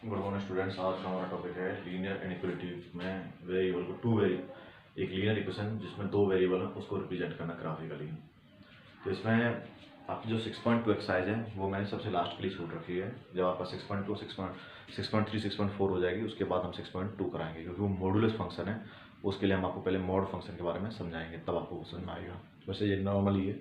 Good morning students. आज का हमारा टॉपिक है लीनियर इनइक्वालिटी में वेरिएबल को एक लीनियर इक्वेशन जिसमें दो वेरिएबल है उसको रिप्रेजेंट करना ग्राफिकली। तो इसमें आपकी जो 6.2 एक्सरसाइज है वो मैंने सबसे लास्ट के लिए छूट रखी है। जब आपका 6.2 6.3 6.4 हो जाएगी उसके बाद हम 6.2 कराएंगे, क्योंकि वो मॉडुलस फंक्शन है। उसके लिए हम आपको पहले मॉड फंक्शन के बारे में समझाएंगे, तब आपको समझ में आएगा। वैसे ये नॉर्मली है।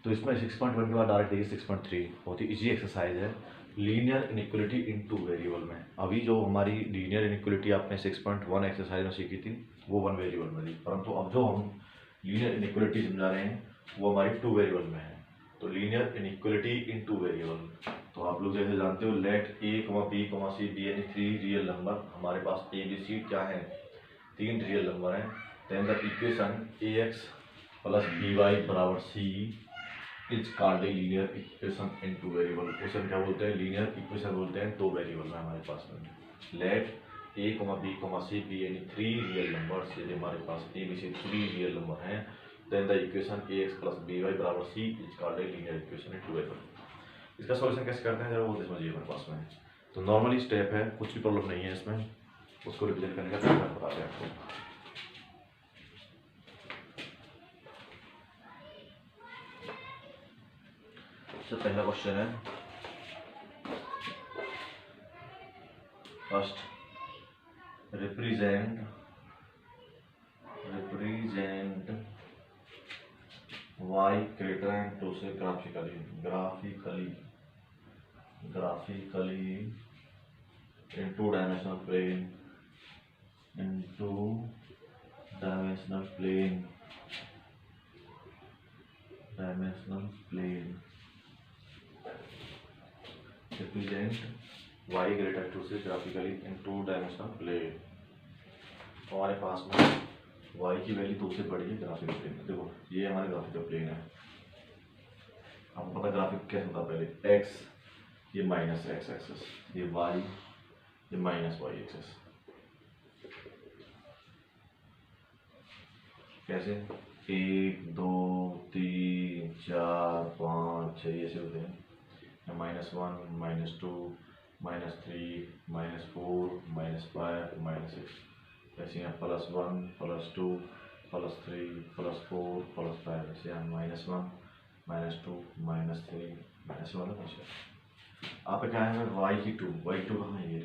तो इसमें 6.1 के बाद डायरेक्ट देखिए 6.3 बहुत ही ईजी एक्सरसाइज है लीनियर इनइक्वालिटी इनटू वेरिएबल में। अभी जो हमारी लीनियर इनइक्वालिटी आपने 6.1 एक्सरसाइज में सीखी थी वो वन वेरिएबल में थी, परंतु अब जो हम लीनियर इनइक्वालिटी समझा रहे हैं वो हमारी टू वेरिएबल में है। तो लीनियर इनइक्वालिटी इनटू वेरिएबल, तो आप लोग जैसे जानते हो let A B C B यानी 3 रियल नंबर। हमारे पास ए बी सी क्या है, 3 रियल नंबर हैं। Then the equation A X plus B Y बराबर C is called a linear equation into variable. Equation क्या बोलते हैं, लीनियर इक्वेशन बोलते हैं। दो वेरिएबल में हमारे पास में let A B C B यानी 3 रियल नंबर, यदि हमारे पास A B C 3 real number हैं, then the equation A X plus B Y बराबर C is called a linear equation into variable. इसका सॉल्यूशन कैसे करते हैं जरा वो समझिए हमारे पास में। तो नॉर्मली स्टेप है, कुछ भी प्रॉब्लम नहीं है इसमें, उसको रिप्रेजेंट करने का तरीका बताते हैं आपको। सबसे पहला क्वेश्चन है, first represent y greater than 2 से graphically in two dimensional plane represent y greater 2 से graphically in two dimensional plane। हमारे पास में y की वैल्यू 2 से बड़ी है ग्राफिकल प्लेन में। देखो ये हमारे ग्राफिकल प्लेन है। आपको पता ग्राफिक क्या होता पहले, x ये माइनस एक्स एक्सेस, ये y ये माइनस वाई एक्सेस। कैसे 1 2 3 4 5 6 ऐसे होते हैं, -1 -2 -3 -4 -5 -6, ऐसे यहाँ +1 +2 +3 +4 +5, ऐसे यहाँ -1 -2 -3 -1। आप क्या है y2 कहाँ है, ये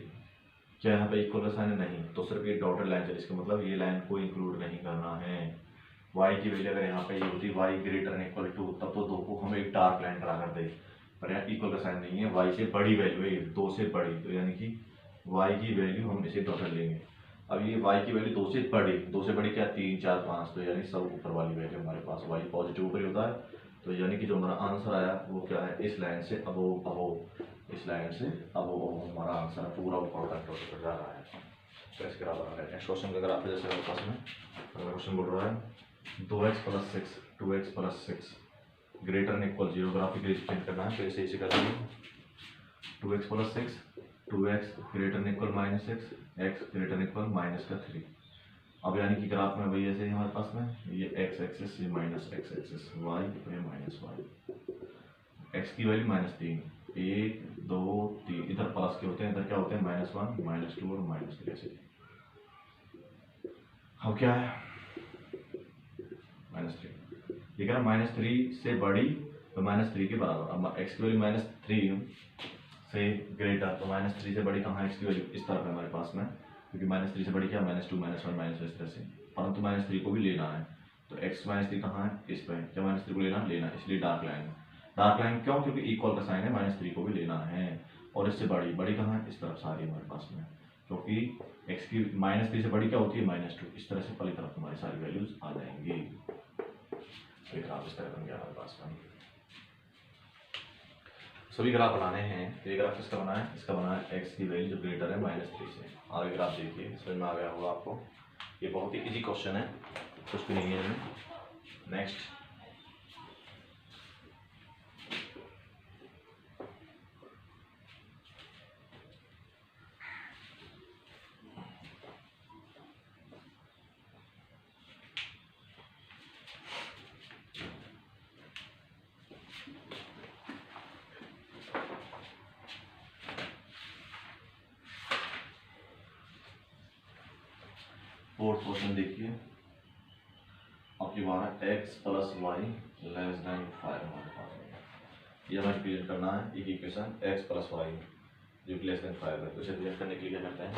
क्या यहाँ पे इक्वल का साइन है, नहीं, तो सिर्फ ये डॉटेड लाइन चले, इसका मतलब ये लाइन को इंक्लूड नहीं करना है। y की वैल्यू अगर यहाँ पे ये होती y greater than equal to, तब तो दो को हम एक डार्क लाइन ड्रा कर दे, पर यहाँ इक्वल का साइन नहीं है। y से बड़ी वैल्यू है, 2 से बड़ी, तो यानी कि y की वैल्यू हम इसे डॉटेड लेंगे। अब ये y की वैल्यू 2 से बड़ी क्या, 3 4 5, तो यानी सब ऊपर वाली वैल्यू हमारे पास y पॉजिटिव ऊपर ही होता है। तो यानी कि जो हमारा आंसर आया वो क्या है, इस लाइन से इस लाइन से हमारा आंसर पूरा ऊपर तक जा रहा है। तो इसके बराबर है नेक्स्ट क्वेश्चन का ग्राफ है। जैसे मेरे पास में अगला क्वेश्चन बोल रहा है 2x + 6 greater than equal 0 graphically represent करना है। तो इसे कर देंगे 2x + 6 2x greater than equal -6 x greater than equal -3। अब यानी कि ग्राफ में वही ऐसे हमारे पास में ये x एक्सिस, ये माइनस x एक्सिस, y ये माइनस y, x की वैल्यू -3 1 2 3, इधर प्लस के होते हैं, इधर क्या होते हैं -1 -2 और -3 ऐसे। अब क्या है -3, ये कह रहा -3 से बड़ी तो -3 के बराबर। अब x की वैल्यू -3 से ग्रेटर, तो -3 से बड़ी कहाँ है x की वैल्यू, इस तरफ है हमारे पास में, क्योंकि -3 से बड़ी क्या -2 -1 इस तरह से, परंतु -3 को भी लेना है। तो x -3 कहाँ है, इस पर, क्या -3 को लेना, इसलिए डार्क लाइन क्यों, क्योंकि इक्वल का साइन है, -3 को भी लेना है। और इससे बड़ी कहाँ है, इस तरफ सारी हमारे पास में, क्योंकि x की -3 से बड़ी क्या होती है -2, इस तरह से पहली तरफ हमारी सारी वैल्यूज आ जाएंगी। तो ग्राफ इस तरह बन गया हमारे पास में। सभी ग्राफ बनाने हैं, तो ये ग्राफ किसका बना है, इसका बना है x की वैल्यू जो ग्रेटर है -3 से। आगे ग्राफ देखिए, समझ में आ गया होगा आपको। ये बहुत ही इजी क्वेश्चन है, कुछ भी नहीं है इसमें। नेक्स्ट फोर्थ क्वेश्चन देखिए, अब ये हमारा x plus y less than 5 हमारे पास है। ये हमें रिप्रेजेंट करना है एक इक्वेशन x प्लस वाई जो कि लेस देन 5 है। तो इसे रिप्रेजेंट करने के लिए क्या करते हैं,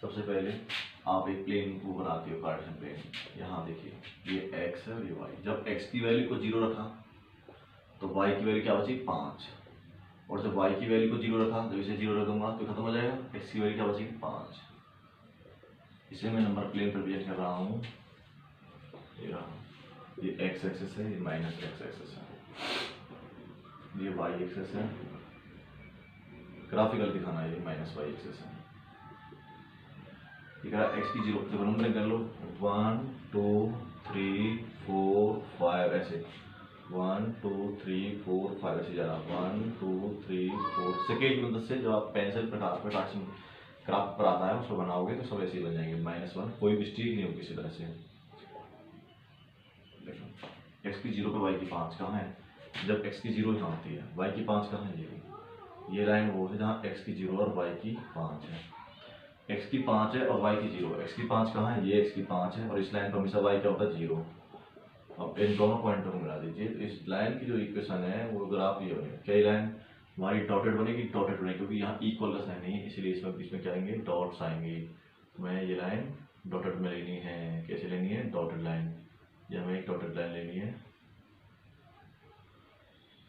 सबसे पहले आप एक प्लेन को बनाते हो, कार्टेशियन प्लेन। यहाँ देखिए ये x है और ये y। जब x की वैल्यू को 0 रखा तो y की वैल्यू क्या बची 5, और जब y की वैल्यू को 0 रखा, जब इसे 0 रख दूंगा तो खत्म हो जाएगा, x की वैल्यू क्या बचेगी 5। इसे मैं नंबर प्लेन पर रिप्रेजेंट कर रहा हूँ, ये x एक्सेस है, ये माइनस x एक्सेस है, ये y एक्सेस है, ग्राफिकल दिखाना है, ये माइनस y एक्सेस है। ठीक है, x की 0 जब नंबरिंग कर लो 1 2 3 4 5 ऐसे 1 2 3 4 5 ऐसे जा रहा 1 2 3 4 सेकेंड की मदद से जब आप पेंसिल पर क्राफ्ट पर आता है उसको बनाओगे तो सब ऐसे ही बन जाएंगे -1, कोई मिस्टेक नहीं होगी किसी तरह से। देखो x की 0 पे y की 5 कहाँ है, जब x की 0 यहाँ होती है, y की 5 कहाँ है, ये लाइन वो है जहाँ x की 0 और y की 5 है। x की 5 है और y की 0 है, x की 5 कहाँ है, ये x की 5 है और इस लाइन पर हमेशा y क्या होता है 0। अब इन दोनों पॉइंटों को मिला दीजिए तो इस लाइन की जो इक्वेशन है वो ग्राफ ये बनेगा, क्या लाइन हमारी डॉटेड बनेगी, डॉटेड बनेगी क्योंकि यहाँ इक्वल का साइन नहीं है, इसलिए इसमें क्या आएंगे डॉट्स आएंगे। हमें ये लाइन डॉटेड में लेनी है, कैसे लेनी है, डॉटेड लाइन, ये हमें एक डॉटेड लाइन लेनी है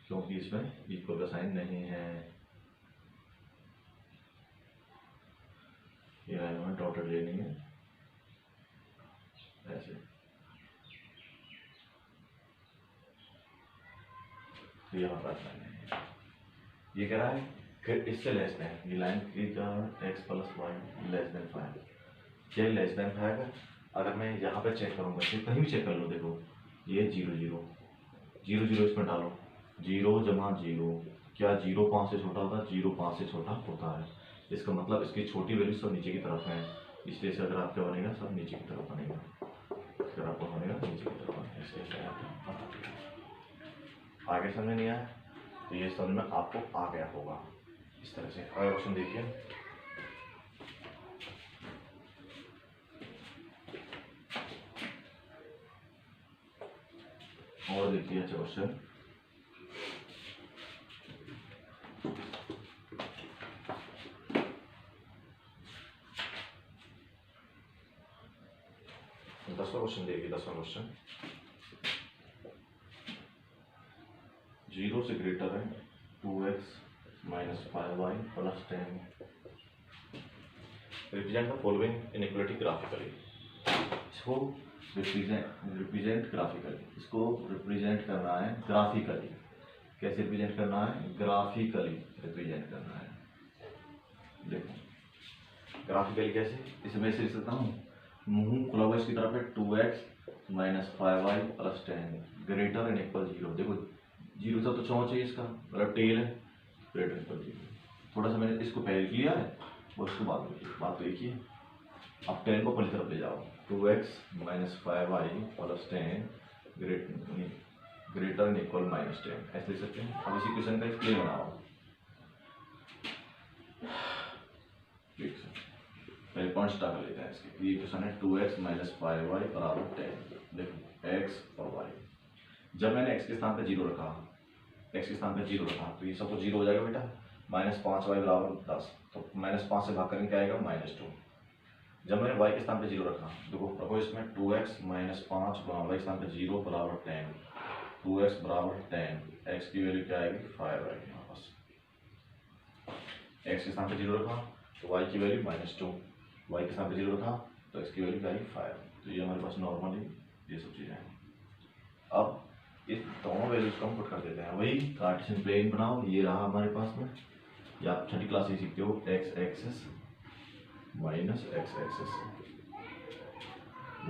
क्योंकि इसमें इक्वल का साइन नहीं है। ये लाइन हमें डॉटेड लेनी है ऐसे, तो यहाँ पर लाइन है, ये कह रहा है फिर इससे लेस देन, ये लाइन की x plus y less than 5, क्या लेस देन 5 है। अगर मैं यहाँ पे चेक करूँगा, कहीं भी चेक कर लो, देखो ये 0 0 0 0 इसमें डालो, 0 जमा 0, क्या 0 5 से छोटा होता है, 0 5 से छोटा होता है, इसका मतलब इसकी छोटी वैल्यू सब नीचे की तरफ है, इसलिए इसका ग्राफ क्या बनेगा, सब नीचे की तरफ बनेगा, इसका ग्राफ बनेगा नीचे की तरफ बनेगा, इसलिए आगे समझ नहीं आया तो ये समझ में आपको आ गया होगा इस तरह से। अगला क्वेश्चन देखिए, और देखिए अच्छा क्वेश्चन, दसवां क्वेश्चन देखिए, 10वां क्वेश्चन 0 से ग्रेटर है 2x minus 5y plus 10, represent the following inequality graphically. इसको रिप्रेजेंट ग्राफिकली, इसको रिप्रेजेंट करना है ग्राफिकली। कैसे रिप्रेजेंट करना है, ग्राफिकली रिप्रेजेंट करना है। देखो ग्राफिकली कैसे, इसे मैं लिख सकता हूँ, मुंह खुला हुआ इसकी तरफ है 2x minus 5y plus 10 greater and equal 0। देखो 0 तक तो चौंच है इसका, मतलब टेल है, ग्रेटर इक्वल 0। थोड़ा सा मैंने इसको पहले लिया है और उसको बाद में, बात तो एक ही है। अब 10 को पहली तरफ ले जाओ, 2x minus 5y plus 10 greater and equal -10, ऐसे लिख सकते हैं। अब इसी क्वेश्चन का प्लेन बनाओ, पहले पॉइंट स्टार्ट कर लेते हैं इसके। ये क्वेश्चन है 2x माइनस 5y बराबर 10। देखो x और y, जब मैंने x के स्थान पे 0 रखा, x के स्थान पे 0 रखा तो ये सब कुछ 0 हो जाएगा बेटा, -5y बराबर 10, तो -5 से भाग करेंगे क्या आएगा -2। जब मैंने y के स्थान पे 0 रखा, देखो रखो इसमें 2x माइनस 5 y के स्थान पे 0 बराबर 10, 2x बराबर 10, x की वैल्यू क्या आएगी 5 आएगी यहाँ पास। x के स्थान पे 0 रखा तो y की वैल्यू -2, y के साथ 0 रखा तो x की वैल्यू क्या आएगी 5। तो ये हमारे पास नॉर्मली ये सब चीज़ें हैं। अब इस दोनों वैल्यूज को हम पुट कर देते हैं, वही कार्टेशियन प्लेन बनाओ, ये रहा हमारे पास में, या आप छठी क्लास से सीखते हो x axis minus x axis,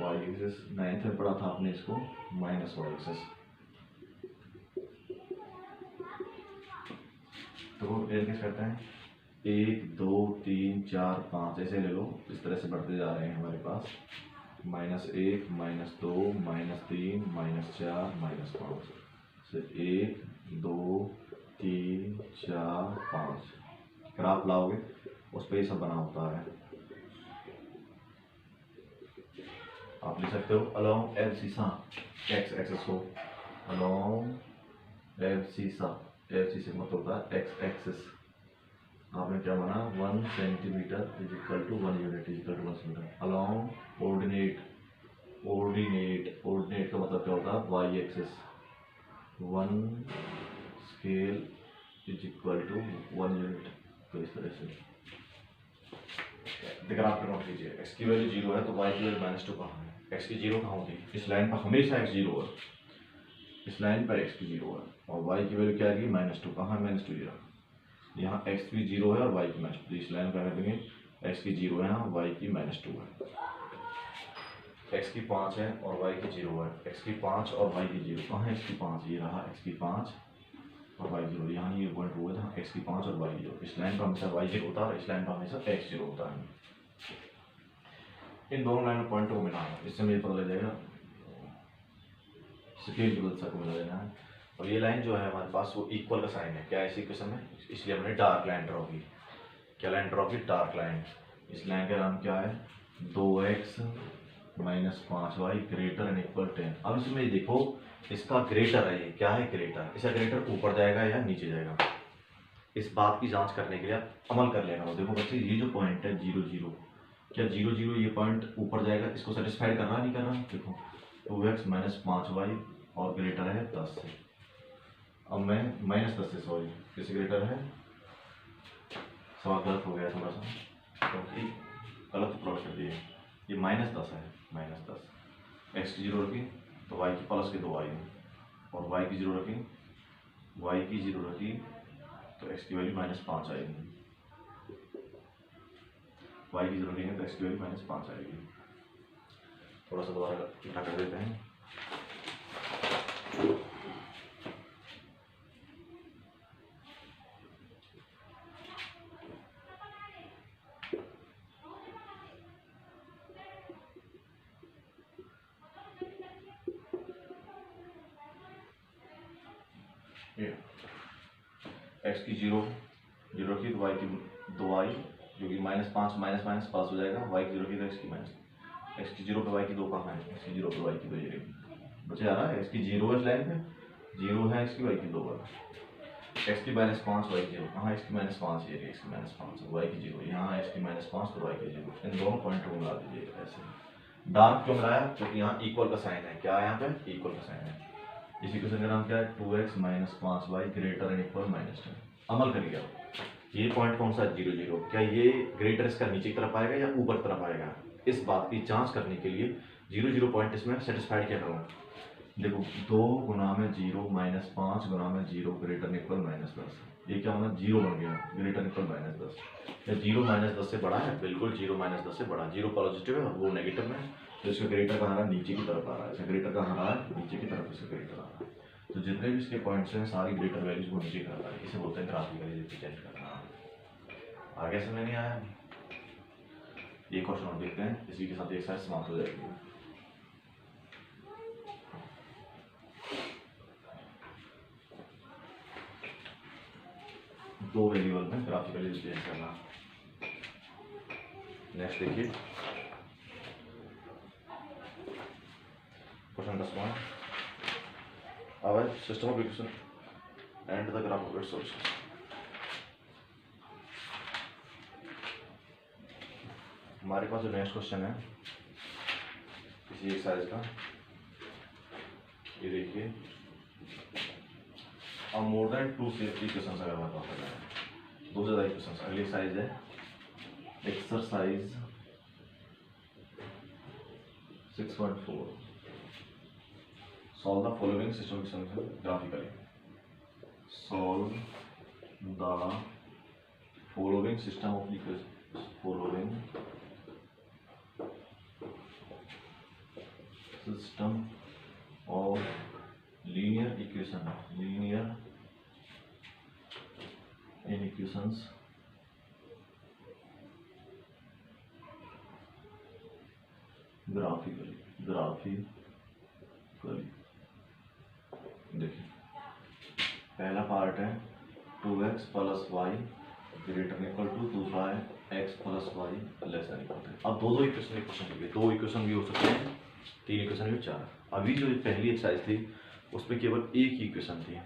y axis 9th में पढ़ा था आपने इसको, माइनस y एक्सिस। तो कैसे करते हैं, 1 2 3 4 5 ऐसे ले लो, इस तरह से बढ़ते जा रहे हैं हमारे पास, -1 -2 -3 -4 -5, सिर्फ 1 2 3 4 5 ग्राफ लाओगे उस पर ये सब बना होता है। आप लिख सकते हो अलोंग एब्सिसा एक्स एक्सेस को अलोंग एब्सिसा, एब्सिसा मतलब होता है एक्स एक्सेस। आपने क्या माना 1 centimetre is equal to 1 unit is equal to 1 centimetre. Along ordinate, ordinate का मतलब क्या होता है y axis, 1 scale is equal to 1 unit. तो इस तरह से ग्राफ पे नोट कीजिए एक्स की वैल्यू 0 है तो वाई की वैल्यू -2 कहाँ है, एक्स की 0 कहाँ होती है, इस लाइन पर हमेशा x 0 है, इस लाइन पर x की 0 है और y की वैल्यू क्या आएगी -2, कहाँ -2 0, यहाँ x की 0 है और y की -2, इस लाइन पर देंगे x की 0 है यहाँ y की -2 है, x की 5 है और y की 0 है, x की 5 और y की 0, कहाँ है x की 5, ये रहा x की 5 और y 0, यहाँ ये पॉइंट हुआ था x की 5 और y 0, इस लाइन पर हमेशा y 0 होता है और इस लाइन पर हमेशा x 0 होता है। इन दोनों लाइन पॉइंट को मिलाना, इससे मुझे पता लग जाएगा स्केल बदल सा को मिला देना है। और ये लाइन जो है हमारे पास वो इक्वल का साइन है, क्या ऐसी इक्वेशन है, इसलिए हमने डार्क लाइन ड्रॉ की। क्या लाइन ड्रॉ की, डार्क लाइन। इस लाइन का नाम क्या है 2x - 5y greater and equal 10। अब इसमें देखो इसका ग्रेटर है, ये क्या है ग्रेटर, इसका ग्रेटर ऊपर जाएगा या नीचे जाएगा, इस बात की जांच करने के लिए आप अमल कर लेना। देखो बच्चे ये जो पॉइंट है 0 0, क्या 0 0 ये पॉइंट ऊपर जाएगा, इसको सेटिस्फाइड कर रहा नहीं कर रहा, देखो 2x - 5y और ग्रेटर है 10 से। अब मैं -10 से, सॉरी किससे ग्रेटर है, सवाल गलत हो गया थोड़ा सा क्योंकि गलत प्लॉट कर दिए, ये -10 है, -10 x की 0 रखी तो y की प्लस के 2 आई और y की 0 रखी, y की 0 रखी तो x की वैल्यू -5 आएगी, y की 0 लेंगे तो x की वैल्यू -5 आएगी। थोड़ा सा दोबारा इकट्ठा कर देते हैं। x की 0 रखी तो y की 2 आई जो कि -5 माइनस पास हो जाएगा, y की 0 रखी तो x की 0 पे y की 2 कहाँ है, x की 0 पे y की 2 ये रही, बचे आ रहा है x की 0 है इस लाइन पे, 0 है x की, y की 2 है, x की -5 y की 0 कहाँ, x की -5 ये रही, x की -5 y की 0 यहाँ, x की -5 तो y की 0, इन दोनों पॉइंट को मिला दीजिए ऐसे। डार्क क्यों मिलाया, क्योंकि यहाँ इक्वल का साइन है, क्या है यहाँ पे इक्वल का साइन है। इसी क्वेश्चन का नाम क्या है 2x - 5y greater and equal -10। अमल करिए ये पॉइंट कौन सा 0 0, क्या ये ग्रेटर इसका नीचे की तरफ आएगा या ऊपर तरफ आएगा, इस बात की जांच करने के लिए 0 0 पॉइंट इसमें सेटिस्फाइड क्या करूँ। देखो 2 गुना में 0 -5 गुना में 0 ग्रेटर इक्वल -10, ये क्या होना 0 बन गया ग्रेटर इक्वल -10, या 0 -10 से बड़ा है, बिल्कुल 0 -10 से बड़ा, 0 पॉजिटिव है वो नेगेटिव में, तो इसका ग्रेटर कहाँ आ रहा है नीचे की तरफ आ रहा है, इसका ग्रेटर कहाँ आ रहा है नीचे की तरफ, इसका ग्रेटर आ रहा है, तो जितने भी इसके पॉइंट्स हैं सारी ग्रेटर वैल्यूज को नीचे करता है, इसे बोलते हैं ग्राफिकली रिप्रेजेंट करना। आगे समझ नहीं आया, ये क्वेश्चन और देखते हैं, इसी के साथ एक साइड समाप्त हो जाएगी। दो वेरिएबल में ग्राफिकली रिप्रेजेंट करना। नेक्स्ट देखिए क्वेश्चन 10वां, अब system of equation and the graph of its solution. हमारे पास जो नेक्स्ट क्वेश्चन है किसी एक्सरसाइज का, ये देखिए अब मोर देन 2 इक्वेशंस अगर हमारे पास है, 2 से ज़्यादा इक्वेशंस। अगली एक्सरसाइज है exercise 6.4, solve the following system solution graphically, solve the following system of equations, following system of linear equation, linear inequations graphically। देखिए पहला पार्ट है 2x + y greater equal to, दूसरा है x + y less than equal to. अब दो equation भी हो सकते हैं, 3 इक्वेशन में 4। अभी जो पहली एक्सरसाइज थी उसमें केवल एक ही इक्वेशन थी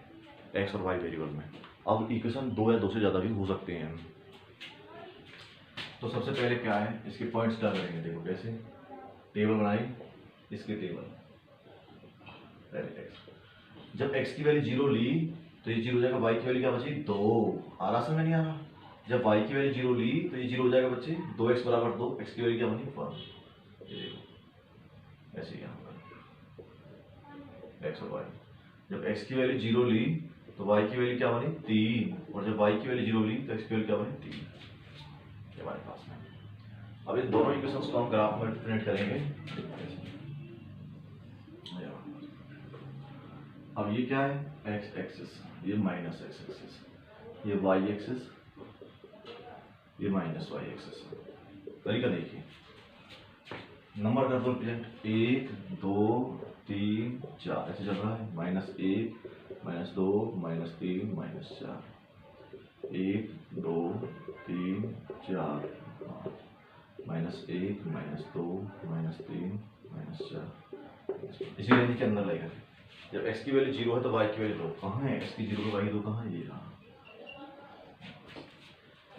एक्स और वाई वेरिएबल में। अब इक्वेशन 2 या 2 से ज़्यादा भी हो सकते हैं। तो सबसे पहले क्या है, इसके पॉइंट्स क्या करेंगे, देखो कैसे टेबल बनाई, इसके टेबल पहले एक्स, जब x की वैल्यू 0 ली तो ये 0 हो जाएगा, y की वैल्यू क्या बची 2, आ रहा समझ नहीं आ रहा। जब y की वैल्यू 0 ली तो ये 0 हो जाएगा बच्चे, 2x बराबर 2, x की वैल्यू क्या बनी 1, ये देखो ऐसे यहाँ पर x और y। जब x की वैल्यू 0 ली तो y की वैल्यू क्या बनी 3, और जब y की वैल्यू 0 ली तो x की वैल्यू क्या बनी 3, ये हमारे पास में। अब इन दोनों इक्वेशंस को हम ग्राफ में प्रिंट करेंगे। अब ये क्या है, x एक्सिस, ये माइनस x एक्सिस, ये y एक्सिस, ये माइनस y एक्सिस। तरीका देखिए, नंबर कर दो प्रेजेंट, 1 2 3 4 ऐसे चल रहा है, -1 -2 -3 -4, 1 2 3 4 5, -1 -2 -3 -4, इसी रेंज के अंदर लगेगा। जब x की वैल्यू 0 है तो y की वैल्यू 2, कहाँ है x की 0 पे y की 2 कहाँ है, ये रहा।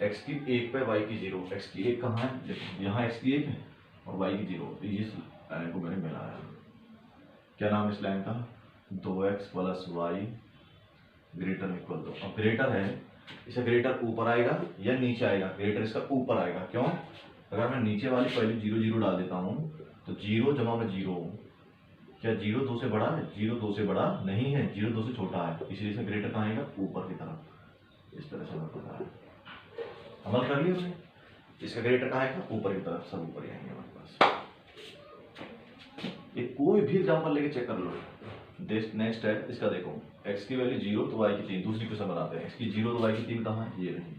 x की 1 पे y की 0, x की 1 कहाँ है, देखो यहाँ x की 1 है और y की 0, तो इस लाइन को मैंने मिलाया। क्या नाम इस लाइन का, 2x + y ग्रेटर इक्वल 2। अब ग्रेटर है, इसे ग्रेटर ऊपर आएगा या नीचे आएगा, ग्रेटर इसका ऊपर आएगा। क्यों, अगर मैं नीचे वाली पहले 0 0 डाल देता हूँ तो 0 जमा में 0, क्या 0 2 से बड़ा है, 0 2 से बड़ा नहीं है, 0 2 से छोटा है, इसलिए इसका ग्रेटर कहाँ आएगा ऊपर की तरफ। इस तरह से पता है, अमल कर लिया हमने। इसका ग्रेटर कहाँ आएगा ऊपर की तरफ, सब ऊपर ही आएंगे हमारे पास। ये कोई भी एग्जाम्पल लेके चेक कर लो। नेक्स्ट है इसका, देखो x की वैल्यू 0 तो y की 3, दूसरी क्वेश्चन बनाते हैं। x की 0 तो y की 3 कहाँ है, ये रही,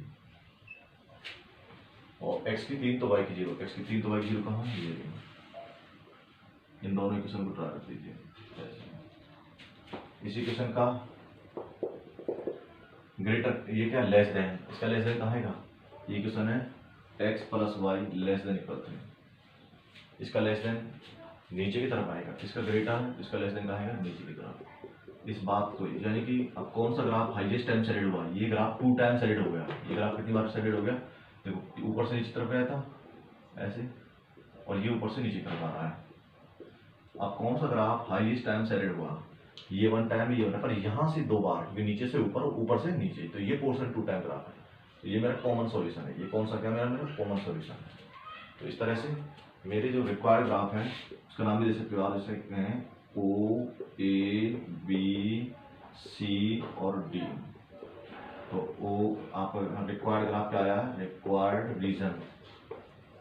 और x की 3 तो y की 0, x की 3 तो y की 0 कहाँ है, ये रही। इन दोनों क्वेश्चन को ट्राई कर दीजिए। इसी क्वेश्चन का ग्रेटर, ये क्या लेस देन, इसका लेस देन कहाँ आएगा, ये क्वेश्चन है x + y <3, इसका लेस देन नीचे की तरफ आएगा, इसका ग्रेटर है, इसका लेस देन कहाँ आएगा नीचे की तरफ। इस बात को, यानी कि अब कौन सा ग्राफ हाईएस्ट टाइम सेलेक्ट हुआ, ये ग्राफ 2 टाइम सेलेक्ट हो गया। ये ग्राफ कितनी बार सेलेक्ट हो गया, देखो ऊपर से नीचे तरफ गया था ऐसे, और ये ऊपर से नीचे तरफ आ रहा है। अब कौन सा ग्राफ हाईएस्ट टाइम सेलेक्ट हुआ, ये 1 टाइम, ये 1, पर यहाँ से 2 बार, क्योंकि नीचे से ऊपर और ऊपर से नीचे, तो ये पोर्शन 2 टाइम ग्राफ है। तो ये मेरा कॉमन सॉल्यूशन है। ये कौन सा, क्या मेरा कॉमन सॉल्यूशन है। तो इस तरह से मेरे जो रिक्वायर्ड ग्राफ है उसका नाम भी दे सकते हो आप, जैसे हैं O A B C और D। तो O आप रिक्वायर्ड ग्राफ क्या आया है, रिक्वायर्ड रीजन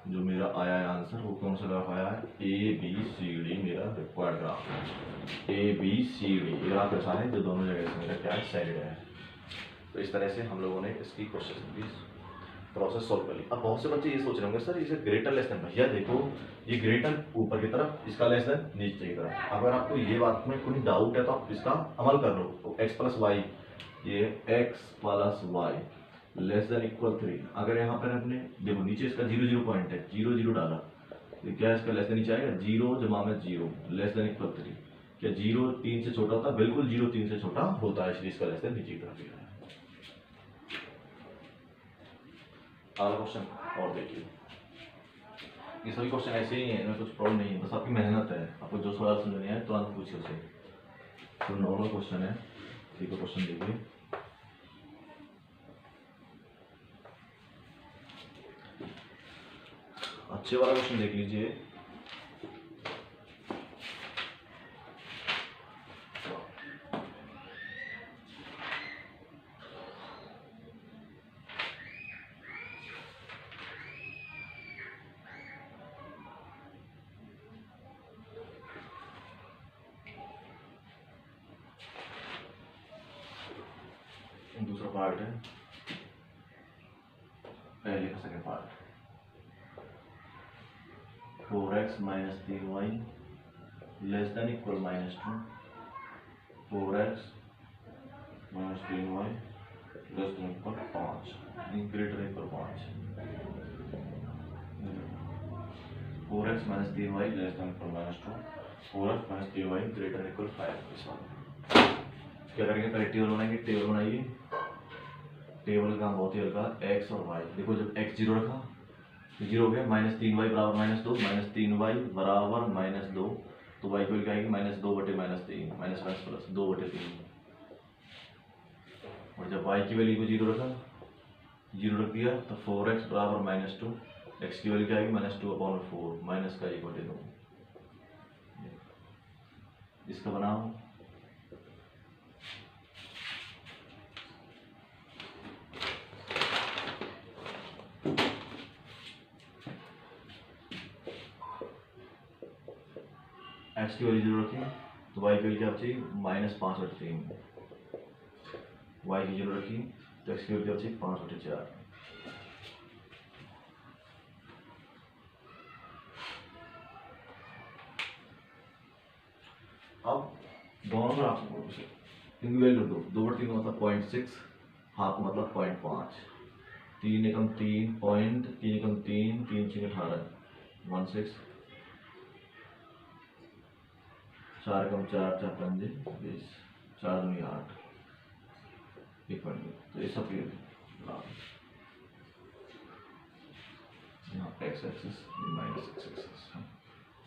जो मेरा आया है आंसर, वो कौन सा ग्राफ आया है, ABCD मेरा रिक्वायर्ड ग्राफ है। ABCD ग्राफ ऐसा है जो दोनों जगह से मेरा क्या है, सैलिड है। तो इस तरह से हम लोगों ने इसकी प्रोसेस सॉल्व कर ली। अब बहुत से बच्चे ये सोच रहे होंगे सर इसे ग्रेटर लेस देन, भैया देखो ये ग्रेटर ऊपर की तरफ, इसका लेस देन नीचे की तरफ। अगर आपको ये बात में कोई डाउट है तो आप इसका अमल कर लो। तो x + y, ये x + y < 3। अगर यहाँ पर अपने देखो नीचे इसका 0 0 पॉइंट है, 0 0 डाला, तो क्या इसका लेस देन नीचे आएगा, 0 जमा में 0 < 3। क्या 0 3 से छोटा होता है, बिल्कुल 0 3 से छोटा होता है, इसलिए इसका लेस देन नीचे की तरफ है। अगला क्वेश्चन और देखिए, ये सभी क्वेश्चन ऐसे ही हैं, इनमें कुछ प्रॉब्लम नहीं है, बस आपकी मेहनत है। आपको जो सवाल समझ नहीं आए तो आप पूछिए उसे। तो नॉर्मल क्वेश्चन है, ठीक है, क्वेश्चन देखिए। अच्छे वाला क्वेश्चन देख लीजिए। दूसरा पार्ट है, पहले का second part, 4x - 3y < 2, 4x - 3y < 5, greater equal 5, 4x - 3y < 2, 4x minus 3y greater equal 5। क्या करेंगे, पहले टेबल बनाएंगे। टेबल बनाइए। टेबल का काम बहुत ही हल्का, x और y। देखो जब x 0 रखा तो 0 हो गया, माइनस 3y बराबर -2, माइनस 3y बराबर -2, तो y की वैल्यू क्या आएगी, -2 बटे -3, माइनस माइनस प्लस 2 बटे 3। और जब y की वैल्यू को 0 रखा, 0 रख दिया तो 4x बराबर -2, x की वैल्यू क्या आएगी, -2/4, माइनस का 1 बटे 2। इसका बनाओ। x की वैल्यू 0 रखी तो y की वैल्यू क्या बची, -5/3। y की 0 रखी तो x की वैल्यू क्या बची, 5/4। अब दोनों में आपको इनकी वैल्यू 2/3 का मतलब 0.6, हाफ मतलब 0.5, 3 एकम 3 पॉइंट, 3 एकम 3, 3 6 18, 16, 4 एकम 4, 4 5 20, 4 दूनी 8, 1.2। तो ये सब यहाँ x axis minus x axis,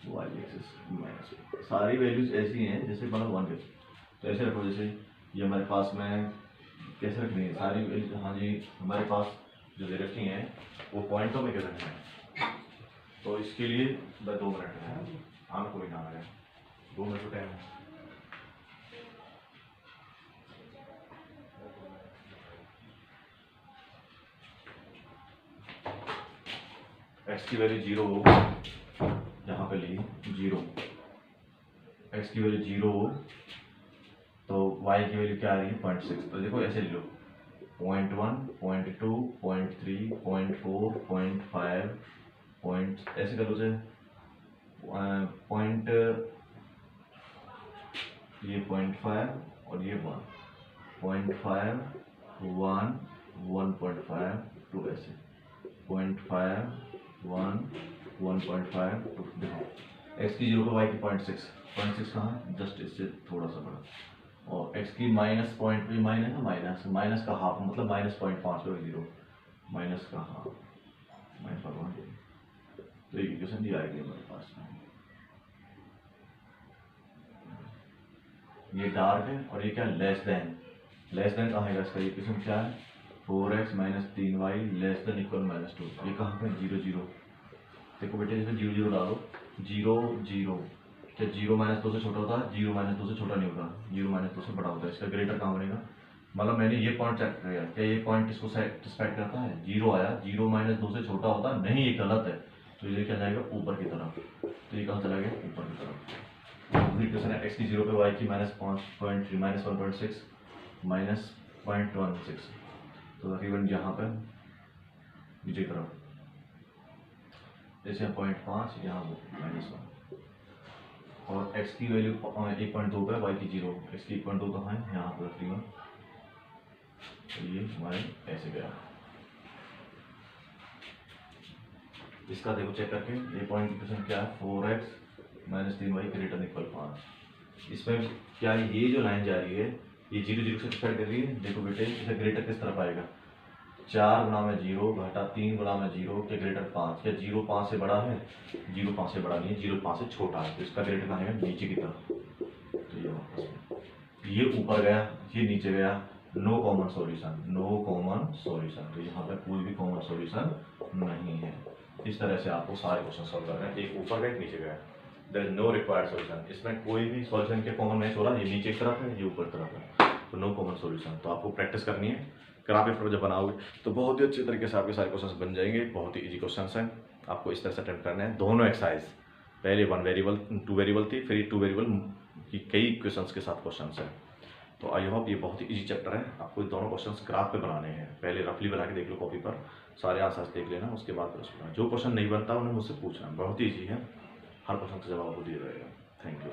y axis minus, सारी वैल्यूज ऐसी हैं जैसे मतलब 1 के। तो ऐसे रखो जैसे ये हमारे पास में कैसे रखनी है सारी वैल्यूज। हाँ जी, हमारे पास जो दे रखी हैं वो पॉइंटों में कैसे रखना है। तो इसके लिए 2 मिनट है, आम कोई ना है, 2 मिनट टाइम है। x की वैल्यू 0 हो, यहाँ पे ली 0, x की वैल्यू 0 हो तो y की वैल्यू क्या आ रही है, 0.6। तो देखो ऐसे ले लो, 0.1, 0.2, 0.3, 0.4, 0.5, ऐसे कर लो चाहे पॉइंट, ये 0.5 और ये 1, 0.5, 1, 1.5, 2, ऐसे 0.5, 1, 1.5, 2। देखो x की 0 को y की 0.6, 0.6 कहाँ है, जस्ट इससे थोड़ा सा बड़ा। और x की माइनस पॉइंट भी माइनस, माइनस का हाफ मतलब -0.5 और 0, माइनस का हाफ, -1। तो ये इक्वेशन दी आएगी हमारे पास में। ये डार्क है और ये क्या, लेस देन कहाँ है इसका इक्वेशन क्या है, 4x minus 3y less than equal -2। ये कहाँ पे 0 0। देखो बेटे इसमें 0 0 डालो, 0 0, क्या 0 -2 से छोटा होता है, 0 -2 से छोटा नहीं होता, 0 -2 से बड़ा होता है। इसका ग्रेटर कहाँ बनेगा, मतलब मैंने ये पॉइंट चेक किया, क्या ये पॉइंट इसको सेटिस्फाइड करता है, 0 आया, 0 -2 से छोटा होता नहीं, ये गलत है। तो ये क्या जाएगा ऊपर की तरफ, तो ये कहाँ चला गया, ऊपर की तरफ। दूसरी क्वेश्चन है x की 0 पे y की -5.3, -1.6, -0.16। तो तकरीबन यहाँ पर नीचे की तरफ जैसे 0.5, यहाँ -1। और x की वैल्यू 1.2 पे, y की 0, x की 1.2 कहाँ है, यहाँ पर तकरीबन। तो ये हमारे ऐसे गया। इसका देखो चेक करके, ये पॉइंट की क्वेश्चन क्या है, 4x minus 3y greater equal 5। इसमें क्या ये जो लाइन जा रही है ये 0 0 से स्टार्ट कर रही है। देखो बेटे इसे ग्रेटर किस तरफ आएगा, 4 गुणा में 0 घटा 3 गुणा में 0 के ग्रेटर 5। क्या 0 5 से बड़ा है, 0 5 से बड़ा नहीं है, 0 5 से छोटा है। तो इसका ग्रेटर कहाँ है, नीचे की तरफ। तो ये वापस में ये ऊपर गया, ये नीचे गया, no common solution, no common solution. तो यहाँ पर कोई भी कॉमन सॉल्यूशन नहीं है। इस तरह से आपको सारे क्वेश्चन सॉल्व करना है, एक ऊपर गया एक नीचे गया, there is no required solution. इसमें कोई भी सॉल्यूशन के कॉमन नहीं हो रहा, ये नीचे की तरफ है, ये ऊपर तरफ है, तो नो कॉमन सॉल्यूशन। तो आपको प्रैक्टिस करनी है, ग्राफ पेपर जब बनाओगे तो बहुत ही अच्छे तरीके से आपके सारे क्वेश्चन बन जाएंगे। बहुत ही इजी क्वेश्चन हैं, आपको इस तरह से अटेम्प्ट करना है। दोनों एक्सरसाइज, पहले 1 वेरिएबल 2 वेरिएबल थी, फिर 2 वेरिएबल की कई क्वेश्चन के साथ क्वेश्चन हैं। तो आई होप ये बहुत ही इजी चैप्टर है। आपको दोनों क्वेश्चंस ग्राफ पे बनाने हैं, पहले रफली बना के देख लो कॉपी पर, सारे आंसर्स देख लेना, उसके बाद फिर उसको जो क्वेश्चन नहीं बनता उन्हें मुझसे पूछना। बहुत ही इजी है, हर क्वेश्चन का जवाब आपको दिया जाएगा। Thank you.